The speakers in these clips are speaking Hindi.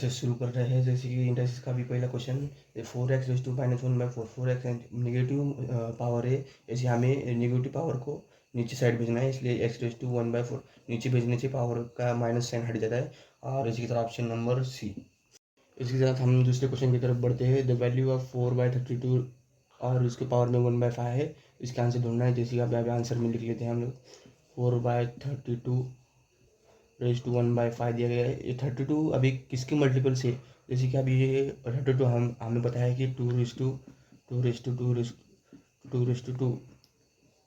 से शुरू कर रहे हैं। जैसे कि इंडेक्स का भी पहला question 4x raise to -1/4 4x negative power है। ऐसे हमें नेगेटिव पावर को नीचे साइड भेजना है, इसलिए x रेज़ टू 1/4 नीचे भेजने से पावर का माइनस साइन हट जाता है। और इसी की तरह ऑप्शन नंबर सी। इसके साथ हम दूसरे क्वेश्चन की तरफ बढ़ते हैं। द वैल्यू ऑफ 4/32 और इसके पावर में 1/5 है। इसका आंसर ढूंढना है। जैसे कि आप यहाँ पे आंसर में लिख लेते हैं हम लोग 4/32 रेज़ टू 1/5 दिया गया है। ये 32 अभी किसके मल्टीपल से, जैसे कि अभी ये 32 हमें पता है कि 2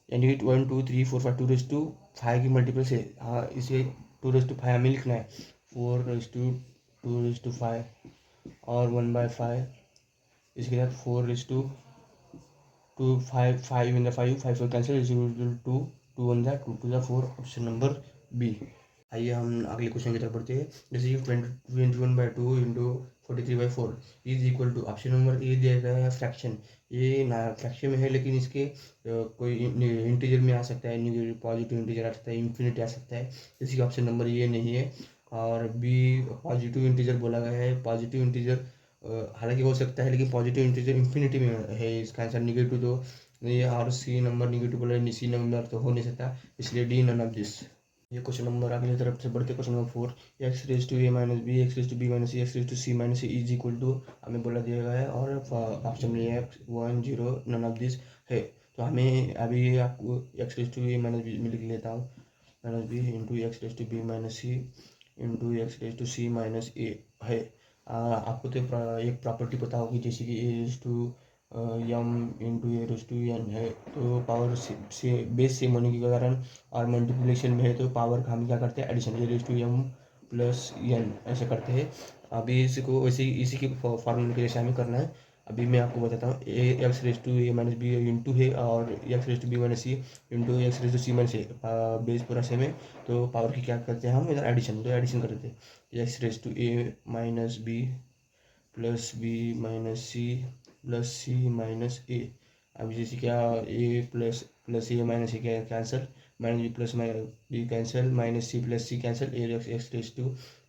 यानी कि 1 2 3 4 5 2/5 की मल्टीपल से। हाँ, इसे 2/5 हमें लिखना है। 4/2/5 और 1/5। इसके साथ 4/2 5 5 in the 5 cancel 2 2 in the 2 to the 4 option number B. आइए हम अगले क्वेश्चन की तरफ बढ़ते हैं। जैसे कि 21/2 into 43/4 is equal to option number A दिया गया है फ्रैक्शन। ये ना फ्रैक्शन में है, लेकिन इसके कोई इंटीजर में आ सकता है, पॉजिटिव इंटीजर आ सकता है, इंफिनिटी आ सकता है। जैसे कि ऑप्शन नंबर ए नहीं है और बी पॉजिटिव इंटीजर बोला गया है। पॉजिटिव इंटीजर हालांकि हो सकता है, लेकिन पॉजिटिव इंटीजर इंफिनिटी में है। इसका आंसर निगेटिव तो ये, और सी नंबर निगेटिव बोला है, सी नंबर तो हो नहीं सकता, इसलिए डी नन ऑफ दिस। ये क्वेश्चन नंबर अगली तरफ से बढ़ते question number 4 X raise to a minus B X raise to b minus C X raise to c minus is equal to हमें बोला दिया गया है। और ऑप्शन में एक्स 1 0 नन ऑफ दिस है। तो हमें अभी आपको x raise to a minus b में लिख लेता हूँ, minus b into x raise to b minus c into x raise to c minus a है। आपको तो एक प्रॉपर्टी पता होगी, जैसे कि a raise to m into a raise to N है, तो पावर से बेस सेम होने के कारण और मल्टीप्लिकेशन में है तो पावर का हम क्या करते हैं addition, A raise to M plus N ऐसे करते हैं। अभी इसको वैसे इसी के फॉर्मूले के जैसे हमें करना है। अभी मैं आपको बताता हूँ, a x raise to a minus b into है और x raise to b minus c into x raise to c minus a, base पूरा सेम है तो पावर की क्या करते हैं हम इधर एडिशन, तो एडिशन करते हैं x raise to a minus b plus b minus c plus c minus a. अब जैसे क्या a plus plus a minus a क्या cancel, minus b plus b cancel, minus c plus c cancel, a x raise to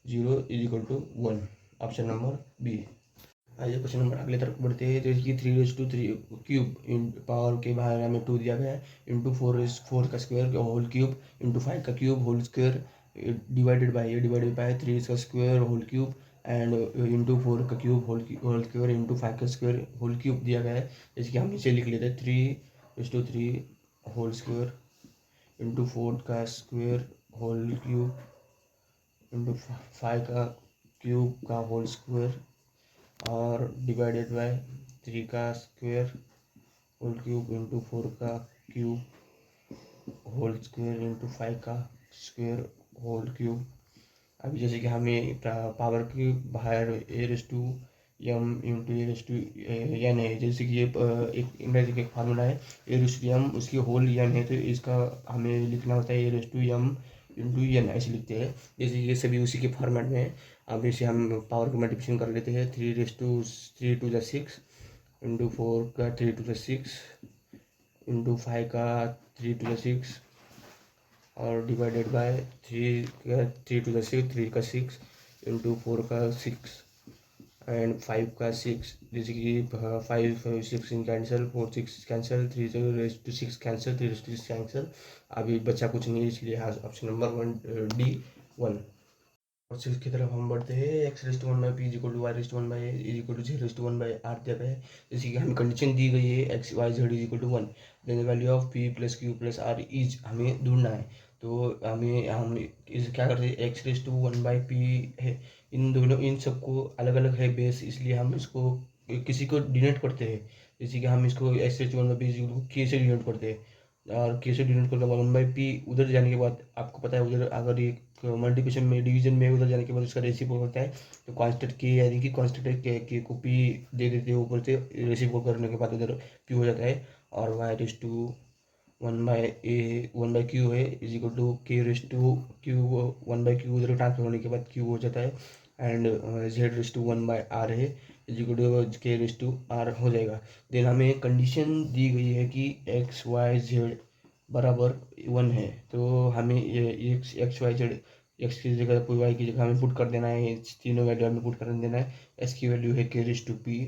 0 is equal to 1 option number B. आइए क्वेश्चन नंबर अगले तरफ बढ़ते हैं। जैसे कि 3/3 इन पावर के बाहर हमें 2 दिया गया है इंटू 4 का स्क्वायर होल क्यूब इंटू 5 का cube whole square divided by 3 का square whole cube and into 4 का क्यूब होल स्क्वायर इंटू 5 का स्क्वायर होल क्यूब दिया गया है। जैसे कि हम नीचे लिख लेते हैं 3/3 होल स्क्वायर इंटू 4 का स्क्वायर होल क्यूब इंटू 5 का क्यूब का होल स्क्वायर और डिवाइडेड बाय 3 का स्क्वायर होल क्यूब इंटू 4 का क्यूब होल स्क्वायर इंटू 5 का स्क्वायर होल क्यूब। अभी जैसे कि हमें पावर की बाहर a raise to m into a raise to N है। जैसे कि ये एक इंग्लिश का एक फार्मूला है, ए रेज़ टू यम उसकी होल एन है, तो इसका हमें लिखना होता है a raise to m into n ऐसे लिखते हैं। जैसे ये सभी उसी के फॉर्मेट में है। अब इसे हम पावर को मल्टीप्लिकेशन कर लेते हैं 3 टू द 6 इंटू 4 का 3 टू द 6 इंटू 5 का 3 टू द 6 और डिवाइडेड बाय 3 टू द 6 3 का 6 इंटू 4 का 6 एंड 5 का 6। जैसे कि 5 6 इन cancel 4 6 cancel 3 raise to 6 cancel 3 raise to 6 cancel. अभी बचा कुछ नहीं है, इसलिए हाँ ऑप्शन नंबर 1 डी 1। और 6 की तरफ हम बढ़ते हैं। X raise to 1/p is equal to Y raise to 1/a is equal to z raise to 1/r दिया गया है। जैसे कि हमें कंडीशन दी गई है X Y Z is equal to 1, then the value of p plus q plus r is हमें ढूंढना है। तो हम इस क्या करते हैं, एक्स रेज़ टू 1/p है, इन दोनों इन सबको अलग अलग है बेस, इसलिए हम इसको किसी को डिनोट करते हैं। जैसे कि हम इसको X raise to 1/p k से डिनोट करते हैं और के से डिनोट करके 1/p उधर जाने के बाद आपको पता है उधर अगर एक मल्टीप्लिकेशन में डिवीजन में उधर जाने के बाद उसका रेसिप्रोकल होता है, तो कांस्टेंट के यानी कि कांस्टेंट के को p दे देते हैं ऊपर से, रेसिप्रोकल करने के बाद उधर p हो जाता है। और y रेज़ टू 1/q है is equal to k raise to q 1/q उधर ट्रांसफर होने के बाद q हो जाता है and z raise to 1/r है is equal to k raise to r हो जाएगा। देन हमें कंडीशन दी गई है कि एक्स वाई जेड बराबर 1 है, तो हमें ये एक्स वाई जेड एक्स की जगह कोई वाई की जगह हमें पुट कर देना है, तीनों वैल्यू हमें पुट कर देना है। एस की वैल्यू है K raise to P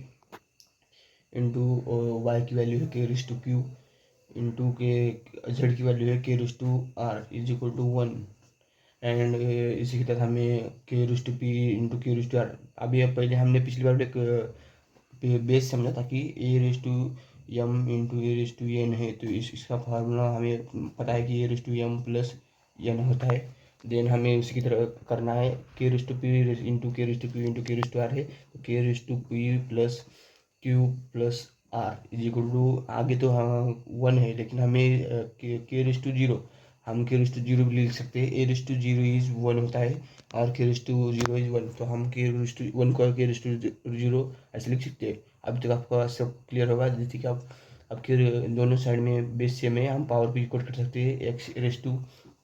into Y की वैल्यू है K raise to Q into के जेड की वैल्यू है K raise to R is equal to 1 and इसी के तहत हमें K raise to P into K raise to R. अभी अब पहले हमने पिछली बार एक बेस समझा था कि a raise to m into a raise to N है, तो इसका फार्मूला हमें पता है कि a raise to m plus n होता है। देन हमें उसी की तरह करना है K raise to P into K raise to P into K raise to R है, तो K raise to P plus Q plus R is equal to, आगे तो हाँ 1 है लेकिन हमें के रेस टू जीरो, हम के रेस टू जीरो भी लिख सकते हैं। ए रेस टू जीरो इज 1 होता है और के रेस टू जीरो इज 1, तो हम के रेस टू 1 को के रेस टू जीरो ऐसे लिख सकते हैं। अभी तक आपका सब क्लियर होगा। जैसे कि आप आपके दोनों साइड में बेस सेम है, हम पावर भी इक्वल कर सकते हैं। X raise to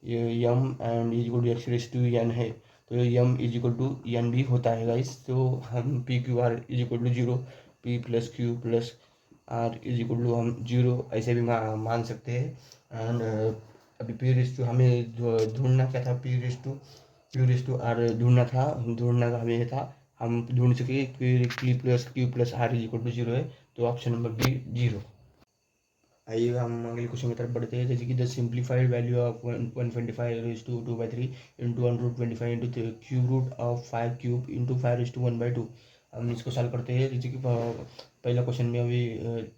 M and is equal to X raise to N है, तो M is equal to N भी होता है गाइस। तो हम P Q R is equal to zero, P plus Q plus R is equal to हम जीरो ऐसे भी मान सकते हैं। एंड अभी पी रेस टू हमें ढूंढना क्या था, पी रेस टू आर ढूंढना का हमें ये था, हम ढूंढ सके P plus Q plus R is equal to zero है, तो ऑप्शन नंबर बी जीरो। आइए हम अगले क्वेश्चन की तरफ बढ़ते हैं। जैसे कि the simplified value of 125 raise to 2/3 into 1/25 into cube root of 5 cube into 5/1/2। हम इसको सॉल्व करते हैं। जैसे कि पहला क्वेश्चन में अभी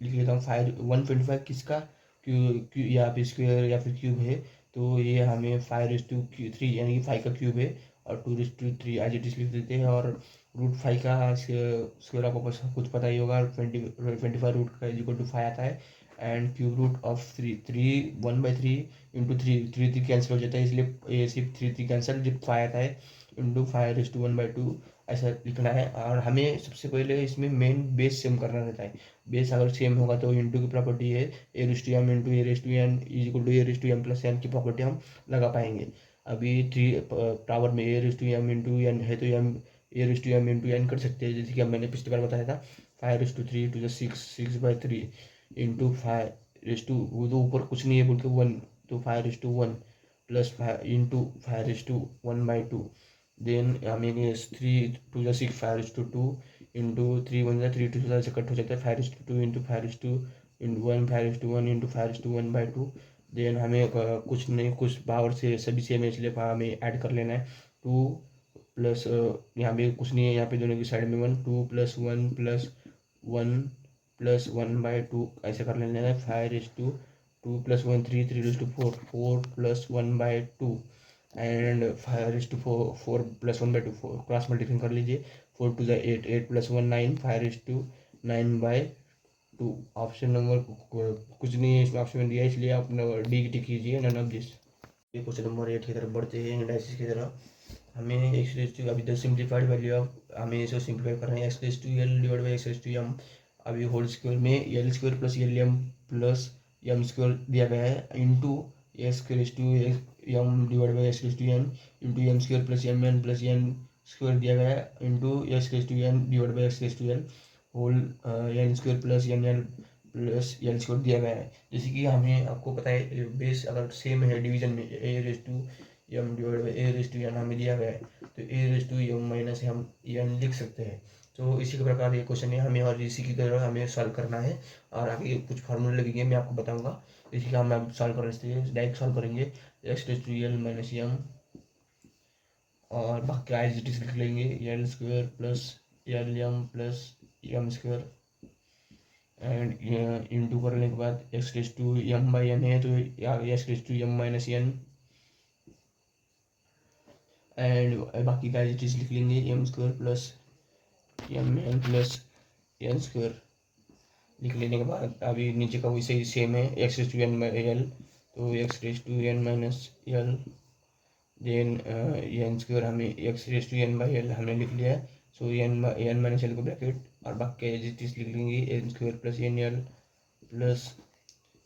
लिख लेता हूँ। 125 किसका क्यू क्यू या फिर स्क्वायर या फिर क्यूब है, तो ये हमें 5/3 यानी कि 5 का क्यूब है, और 2/3 एज इट इज लिख देते हैं। और रूट 5 का स्क्वायर आपको कुछ पता ही होगा, 25 रूट का इक्वल टू 5 आता है। And cube root of 3 1/3 into 3 cancel हो जाता है, इसलिए ये सिर्फ 3 कैंसिल, जब 5 आता है इंटू 5/1/2 ऐसा लिखना है। और हमें सबसे पहले इसमें मेन बेस सेम करना रहता है। बेस अगर सेम होगा तो इंटू की प्रॉपर्टी है a raise to m into a raise to n is equal to a raise to M plus n की प्रॉपर्टी हम लगा पाएंगे। अभी 3 पावर में a raise to m into n है, तो m a raise to m into n कर सकते हैं, जैसे कि मैंने पिछली बार बताया था। 5/3 टू द 6/3 इंटू 5 वो तो ऊपर कुछ नहीं है बोल के 1, तो 5/1 प्लस 5 इंटू 5/1/2। देन हमें 3 to the 6 5/2 इंटू 3 1 3 2 से कट हो जाता है, 5/2 इंटू 5/1 5/1 इंटू 5/1/2। देन हमें कुछ नहीं, कुछ पावर से सभी सेम है इसलिए हमें ऐड कर लेना है। 2 प्लस यहाँ पे कुछ नहीं है, यहाँ पे दोनों की साइड में 1, 2 + 1 + 1 + 1/2 ऐसे कर लेना है। 5/2 + 1 3 3/4 4 + 1/2 एंड 5/4 + 1/2 4 क्रॉस मल्टीप्लिकेशन कर लीजिए। 4 to the 8 8 + 1 9 5/9/2। ऑप्शन नंबर कुछ नहीं है इसमें ऑप्शन में दिया है, इसलिए आप डी टिक कीजिए, नन ऑफ दिस। ये क्वेश्चन नंबर 8 की तरफ बढ़ते हैं, एनालिसिस की तरफ। हमें एक्स रेस टू अभी द सिंप्लीफाइड वैल्यू ऑफ, हमें इसको सिंप्लीफाई कर रहे हैं। X raise to l divide by x raise to m, अभी होल स्क्वायर में l square plus l m plus m square दिया गया है into x raise to m divide by x raise to n into M square plus m n plus n square दिया गया है into x raise to n divide by x raise to n whole n square plus n l plus l square दिया गया है। जैसे कि हमें आपको पता है बेस अगर सेम है डिवीजन में a raise to m divide by a raise to n हमें दिया गया है, तो a raise to m minus हम एन लिख सकते हैं। तो इसी के प्रकार ये क्वेश्चन है हमें, और इसी की तरह हमें सॉल्व करना है। और आगे कुछ फार्मूले लगेंगे मैं आपको बताऊंगा, इसी का हम सॉल्व करने से डायरेक्ट सॉल्व करेंगे। X raise to l minus m, और बाकी एज इट इज लिख लेंगे l square plus l m plus m square and into करने के बाद x raise to m by n है, तो x raise to m minus n and बाकी का एज इट इज लिख लेंगे m square plus m n plus n square. लिख लेने के बाद अभी नीचे का वैसे ही सेम है, x raise to n by l, तो x raise to n minus l then n square हमें x raise to n by l हमने लिख लिया है, सो एन माइनस एल को ब्रैकेट और बाकी एज इट इज लिख लेंगे n square plus n l plus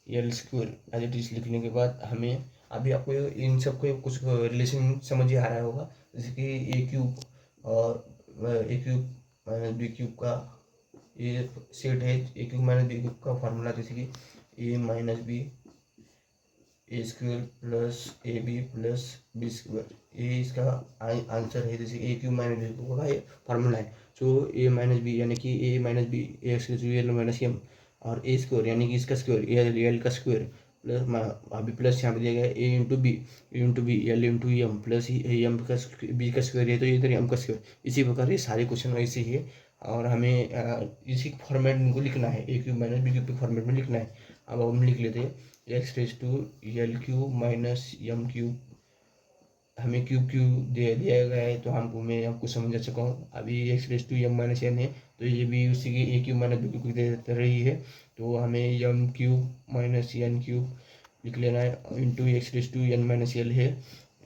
l square as it is लिखने के बाद हमें अभी आपको इन सब को कुछ रिलेशन समझ ही आ रहा होगा। जैसे कि ए क्यूब और ए क्यूब बी क्यूब का ये सेट है, a cube minus b cube का फार्मूला, जैसे कि a minus b a square plus a b plus b square, ये इसका आंसर है। जैसे ए क्यू माइनस बी होगा, ये फार्मूला है। सो ए माइनस बी यानी कि a minus b a x l minus m, और ए स्क्वायर यानी कि इसका स्क्वायर एल का स्क्वायर प्लस अभी प्लस यहाँ पे दिया गया a into b l into m plus m का बी का स्क्वायर है तो इधर एम का स्क्वायर। इसी प्रकार ये सारे क्वेश्चन ऐसे ही है, और हमें इसी फॉर्मेट में इनको लिखना है, a cube minus b cube के फॉर्मेट में लिखना है। अब हम लिख लेते हैं x raise to l cube minus m cube, हमें क्यूब क्यूब दिया गया है तो मैं आपको समझ चुका हूँ। अभी x raise to m minus n है तो ये भी उसी के a cube minus b cube दे रही है, तो हमें m cube minus n cube लिख लेना है into x raise to n minus l है,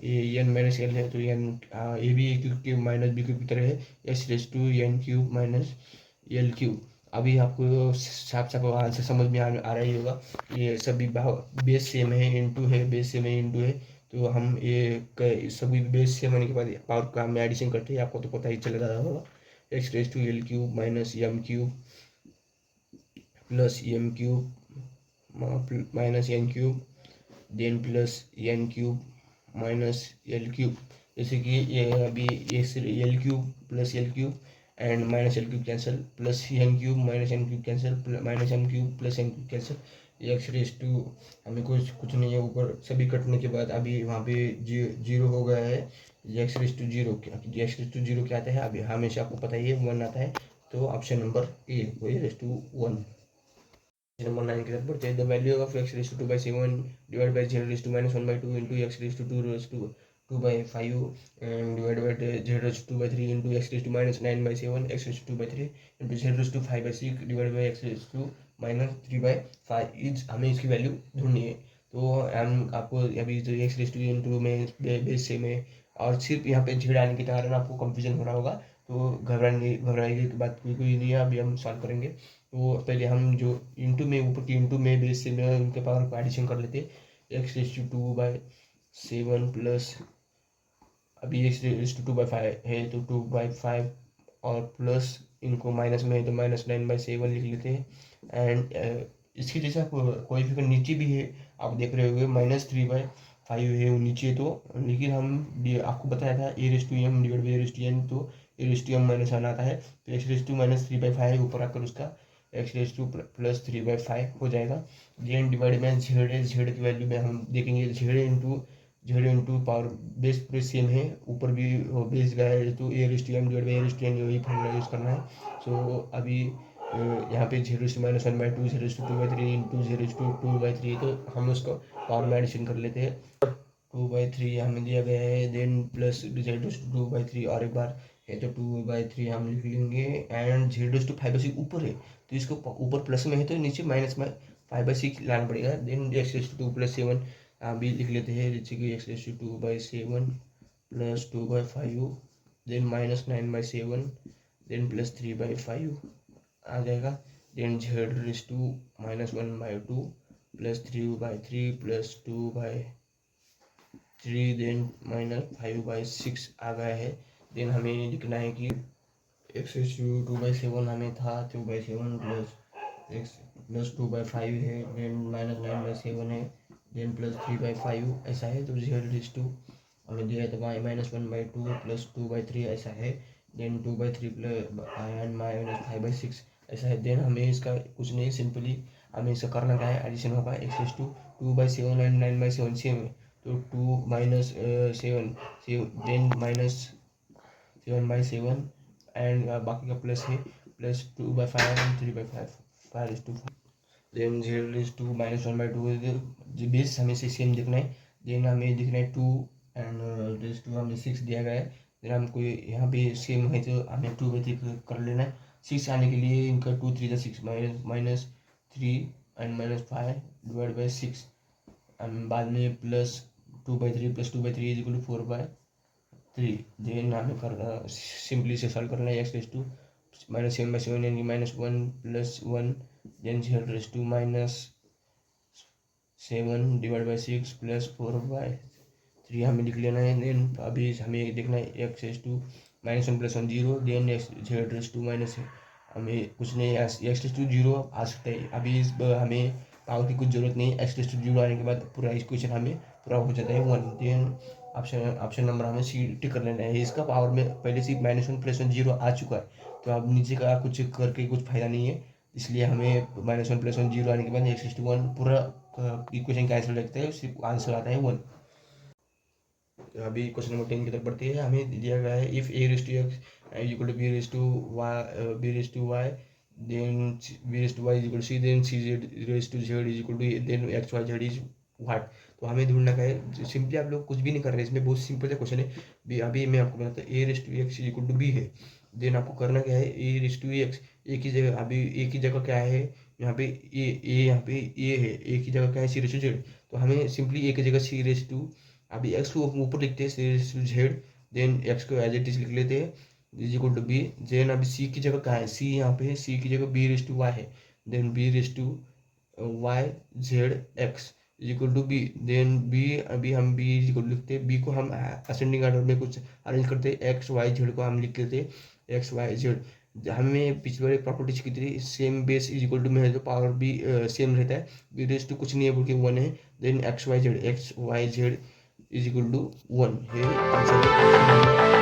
ये एन माइनस एल है तो एन ए भी a cube minus b cube की तरह है, x raise to n cube minus l cube. अभी आपको साफ साफ आंसर समझ में आ रहा ही होगा, ये सभी बेस सेम है, इंटू है, बेस सेम है, इंटू है, तो हम ये सभी बेस सेम होने के बाद पावर का हम एडिशन करते हैं, आपको तो पता ही चल रहा होगा। X raise to l cube minus m cube plus m cube minus n cube then plus n cube minus l cube. जैसे कि ये अभी l cube plus l cube and minus l cube cancel, plus n cube minus n cube cancel, minus n cube plus n cube cancel. X raise to हमें कुछ नहीं है, ऊपर सभी कटने के बाद अभी वहाँ पे जीरो हो गया है। X raise to zero, x raise to zero क्या आता है अभी हमेशा आपको पता ही है, 1 आता है, तो ऑप्शन नंबर ए वही रेज टू 1। नंबर 9 की तरफ बढ़ते हैं। The value of x raise to 2/7 divide by z raise to -1/2 into x raise to 2/5 and divide by z raise to 2/3 into x raise to -9/7 x raise to 2/3 into z raise to 5/6 divide by x raise to -3/5 is, हमें इसकी वैल्यू ढूंढनी है। तो हम आपको अभी जो एक्स रेज टू इंटू में बेस से में, और सिर्फ यहाँ पे जेड आने के कारण आपको कंफ्यूजन हो रहा होगा, तो घबराने की बात कोई नहीं है, अभी हम सॉल्व करेंगे। तो पहले हम जो इंटू में ऊपर की इंटू में बेस से में उनके पावर को एडिशन कर लेते, एक्स रेज टू 2/7 प्लस अभी एक्स रेज टू 2/5 है तो 2/5 और प्लस इनको माइनस में है तो -9/7 लिख लेते हैं। एंड इसके जैसा कोई फिगर नीचे भी है, आप देख रहे होंगे -3/5 है वो नीचे, तो लेकिन आपको बताया था a raise to m divide by a raise to n, तो a raise to m minus one आता है, तो एक्स रेज टू -3/5 ऊपर आकर उसका एक्स रेज टू प्लस 3/5 हो जाएगा। जेड डिवाइड में जेड है, जेड की वैल्यू में हम देखेंगे जेड इंटू पावर बेस पूरे सेम है, ऊपर भी बेस गया है तो a raise to m divide by a raise to n यही फॉर्मूला यूज़ करना है। सो अभी यहाँ पे z raise to -1/2 z raise to 2/3 into z raise to 2/3, तो हम उसको पावर में एडिशन कर लेते हैं। 2/3 हमें दिया गया है, then plus z raise to 2/3 और एक बार है तो 2/3 हम लिख लेंगे, एंड जेड रेज टू 5/6 ऊपर है तो इसको ऊपर प्लस में है तो नीचे माइनस में 5/6 लाना पड़ेगा। देन एक्स रेज टू 2+7 भी लिख लेते हैं, जैसे कि x raise to 2/7 plus 2/5 then -9/7 then plus 3/5 आ जाएगा। Then z raise to -1/2 plus 3/3 plus 2/3 then -5/6 आ गया है। देन हमें लिखना है कि एक्स रेज टू 2/7 हमें था 2/7 प्लस एक्स प्लस 2/5 है, देन -9/7 है, देन प्लस 3/5 ऐसा है, तो जेड रेज टू हमें दिया है तो -1/2 प्लस 2/3 ऐसा है, देन 2/3 प्लस एंड -5/6 ऐसा है। देन हमें इसका कुछ नहीं, सिंपली हमें इसका करना क्या है, एडिशन होगा x raise to 2/7 and 9/7 same है, तो 2 -7 देन -7/7 एंड बाकी का प्लस है, plus 2/5 and 3/5 then z raise to -1/2 base हमें से सेम देखना है। देन हमें देखना है 2 एंड रेज टू हमें 6 दिया गया है, देन हमको यहाँ पे सेम है तो हमें 2/3 कर लेना है। 6 आने के लिए इनका 2 3 6 -3 एंड -5 डिवाइड बाई 6 एंड बाद में plus 2/3 plus 2/3 is equal to 4/3। Then हमें कर सिंपली से सॉल्व करना है एक्स रेज टू -7/7 यानी -1 plus 1 then z raise to -7 divide by 6 plus 4/3 हमें लिख लेना है। देन अभी हमें देखना है x raise to -1 plus 1 0 then z raise to minus हमें कुछ नहीं एक्स रेज टू 0 आ सकता है। अभी हमें पावर की कुछ जरूरत नहीं, एक्स रेस टू 0 आने के बाद पूरा इक्वेशन हमें पूरा हो जाता है 1। देन ऑप्शन नंबर हमें सी टिक कर लेना है। इसका पावर में पहले से -1 + 1 0 आ चुका है, तो अब नीचे का कुछ करके कुछ फायदा नहीं है, इसलिए हमें -1 + 1 0 आने के बाद एक्स रेस टू 1 पूरा इक्वेशन कैंसिल रखते हैं, सिर्फ आंसर आता है 1। अभी क्वेश्चन नंबर 10 की तरफ बढ़ते हैं। हमें दिया गया है if a raise to x equal to b raise to y then b raise to y equal to c then c raise to z equal to then x y z is what. तो हमें ढूंढना का है, सिंपली आप लोग कुछ भी नहीं कर रहे हैं, इसमें बहुत सिंपल सा क्वेश्चन है। अभी मैं आपको बताता हूँ a raise to x equal to b है। देन आपको करना क्या है, a रेस टू x एक ही जगह, अभी एक ही जगह क्या है यहाँ पे यहाँ पे a है, एक ही जगह क्या है c रेस टू z। तो हमें सिंपली एक ही जगह c रेस टू, अभी एक्स को ऊपर लिखते हैं जेड, देन एक्स को एज इट इज लिख लेते हैं is equal to be. Then अभी सी की जगह कहाँ है, सी यहाँ पे है, सी की जगह बी रेस टू वाई है, then B raise to Y Z x is equal to be. Then B अभी हम बी इज इक्वल लिखते हैं, बी को हम असेंडिंग ऑर्डर में कुछ अरेंज करते हैं, एक्स वाई जेड को हम लिख लेते हैं एक्स वाई जेड। हमें पिछले वाली प्रॉपर्टीज की थी, same base is equal to में है तो पावर भी सेम रहता है, बी रेस टू कुछ नहीं है बोल के 1 है। Then x Y Z is equal to 1 है आंसर है।